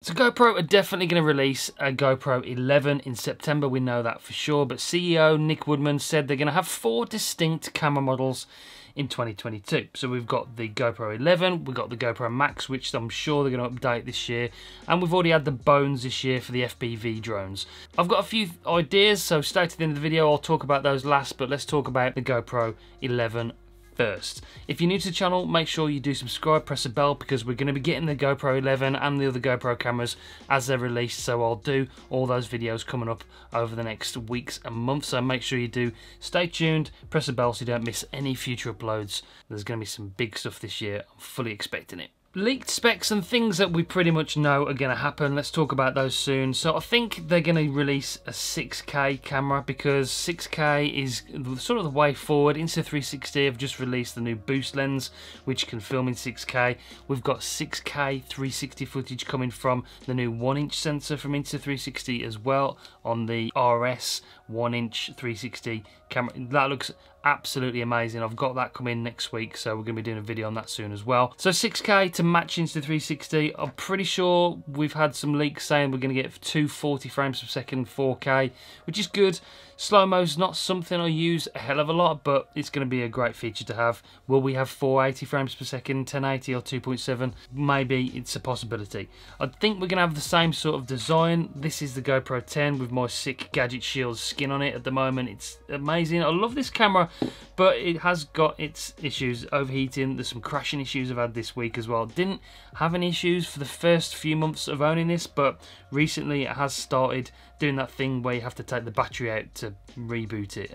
So GoPro are definitely going to release a GoPro 11 in September, we know that for sure, but CEO Nick Woodman said they're going to have 4 distinct camera models in 2022. So we've got the GoPro 11, we've got the GoPro Max, which I'm sure they're going to update this year, and we've already had the Bones this year for the FPV drones. I've got a few ideas, so stay to the end of the video, I'll talk about those last, but let's talk about the GoPro 11 first. If you're new to the channel, make sure you do subscribe, press the bell, because we're going to be getting the GoPro 11 and the other GoPro cameras as they're released, so I'll do all those videos coming up over the next weeks and months, so make sure you do stay tuned, press the bell so you don't miss any future uploads. There's going to be some big stuff this year, I'm fully expecting it. Leaked specs and things that we pretty much know are going to happen. Let's talk about those soon. So I think they're going to release a 6K camera, because 6K is sort of the way forward. Insta360 have just released the new boost lens, which can film in 6K. We've got 6K 360 footage coming from the new 1-inch sensor from Insta360 as well on the RS 1-inch 360 camera. That looks absolutely amazing. I've got that coming next week, so we're going to be doing a video on that soon as well. So 6K to match Insta360. I'm pretty sure we've had some leaks saying we're going to get 240 frames per second 4K, which is good. Slow-mo's not something I use a hell of a lot, but it's going to be a great feature to have. Will we have 480 frames per second, 1080 or 2.7? Maybe, it's a possibility. I think we're going to have the same sort of design. This is the GoPro 10 with my sick Gadget Shield skin on it at the moment. It's amazing. I love this camera, but it has got its issues, overheating. There's some crashing issues I've had this week as well. Didn't have any issues for the first few months of owning this, but recently it has started doing that thing where you have to take the battery out to reboot it.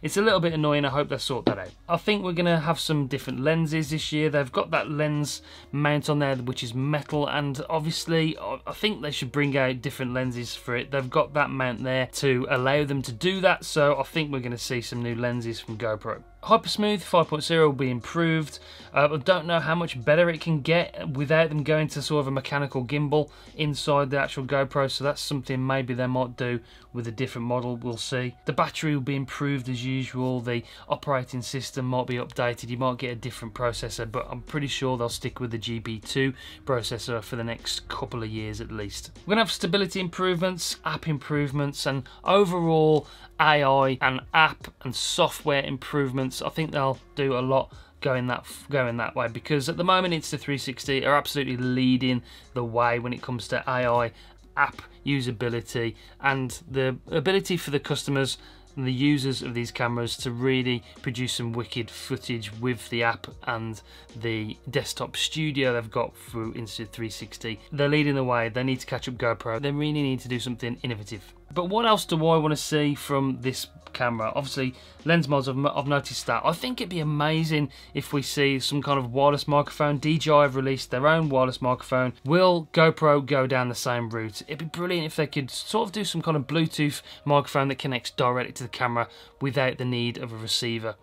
It's a little bit annoying. I hope they sort that out. I think we're going to have some different lenses this year. They've got that lens mount on there which is metal, and obviously I think they should bring out different lenses for it. They've got that mount there to allow them to do that, so I think we're going to see some new lenses from GoPro. Hypersmooth 5.0 will be improved. I don't know how much better it can get without them going to sort of a mechanical gimbal inside the actual GoPro, so that's something maybe they might do with a different model, we'll see. The battery will be improved as usual, the operating system might be updated, you might get a different processor, but I'm pretty sure they'll stick with the GB2 processor for the next couple of years at least. We're going to have stability improvements, app improvements, and overall AI and app and software improvements. I think they'll do a lot going that way, because at the moment Insta360 are absolutely leading the way when it comes to AI, app usability, and the ability for the customers and the users of these cameras to really produce some wicked footage with the app and the desktop studio they've got through Insta360. They're leading the way. They need to catch up GoPro. They really need to do something innovative. But what else do I want to see from this camera? Obviously, lens mods, I've noticed that. I think it'd be amazing if we see some kind of wireless microphone. DJI have released their own wireless microphone. Will GoPro go down the same route? It'd be brilliant if they could sort of do some kind of Bluetooth microphone that connects directly to the camera without the need of a receiver.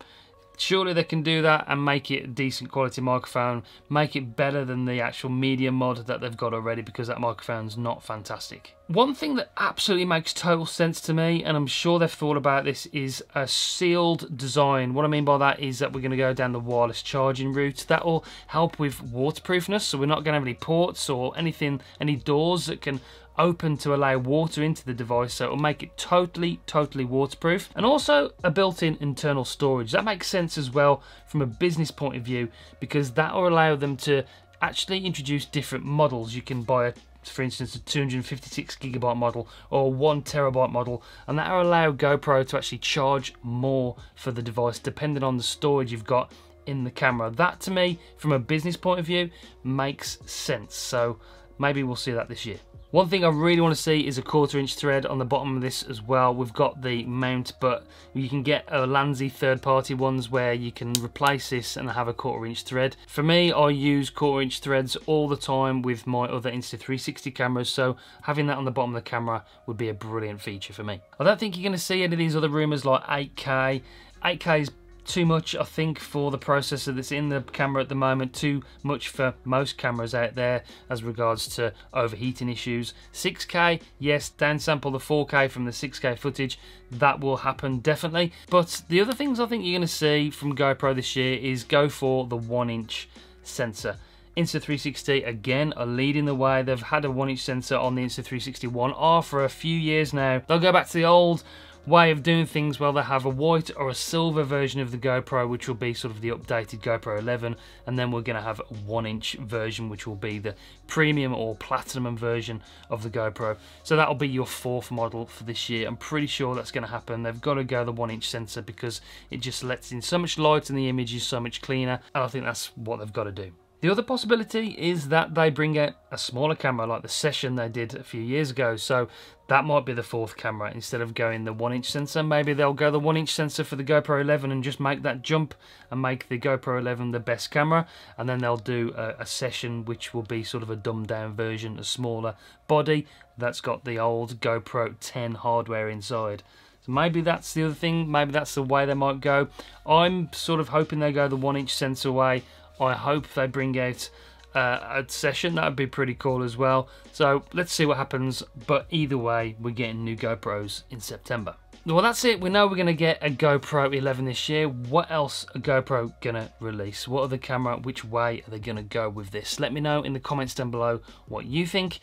Surely they can do that and make it a decent quality microphone, make it better than the actual media mod that they've got already, because that microphone's not fantastic. One thing that absolutely makes total sense to me, and I'm sure they've thought about this, is a sealed design. What I mean by that is that we're going to go down the wireless charging route. That will help with waterproofness, so we're not going to have any ports or anything, any doors that can open to allow water into the device, so it'll make it totally waterproof. And also a built-in internal storage. That makes sense as well from a business point of view, because that will allow them to actually introduce different models. You can buy for instance, a 256GB model or a 1TB model, and that will allow GoPro to actually charge more for the device depending on the storage you've got in the camera. That, to me, from a business point of view, makes sense. So maybe we'll see that this year. One thing I really want to see is a 1/4" thread on the bottom of this as well. We've got the mount, but you can get Lanzi third-party ones where you can replace this and have a 1/4" thread. For me, I use 1/4" threads all the time with my other Insta360 cameras, so having that on the bottom of the camera would be a brilliant feature for me. I don't think you're going to see any of these other rumours like 8K. 8K is too much, I think, for the processor that's in the camera at the moment, too much for most cameras out there as regards to overheating issues. 6K, yes, downsample the 4K from the 6K footage, that will happen definitely. But the other things I think you're going to see from GoPro this year is go for the 1-inch sensor. Insta360 again are leading the way. They've had a 1-inch sensor on the Insta360 One R for a few years now. They'll go back to the old way of doing things. Well, they have a white or a silver version of the GoPro, which will be sort of the updated GoPro 11, and then we're going to have a 1-inch version, which will be the premium or platinum version of the GoPro. So that'll be your 4th model for this year. I'm pretty sure that's going to happen. They've got to go the 1-inch sensor because it just lets in so much light and the image is so much cleaner, and I think that's what they've got to do. The other possibility is that they bring out a smaller camera like the Session they did a few years ago. So that might be the 4th camera. Instead of going the 1-inch sensor, maybe they'll go the 1-inch sensor for the GoPro 11 and just make that jump and make the GoPro 11 the best camera. And then they'll do a Session, which will be sort of a dumbed down version, a smaller body that's got the old GoPro 10 hardware inside. So maybe that's the other thing. Maybe that's the way they might go. I'm sort of hoping they go the 1-inch sensor way. I hope they bring out a Session. That would be pretty cool as well. So let's see what happens. But either way, we're getting new GoPros in September. Well, that's it. We know we're going to get a GoPro 11 this year. What else are GoPro going to release? What other camera? Which way are they going to go with this? Let me know in the comments down below what you think.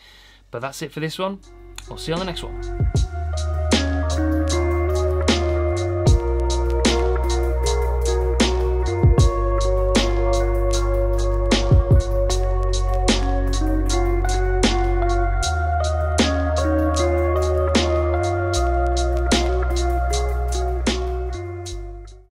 But that's it for this one. I'll see you on the next one.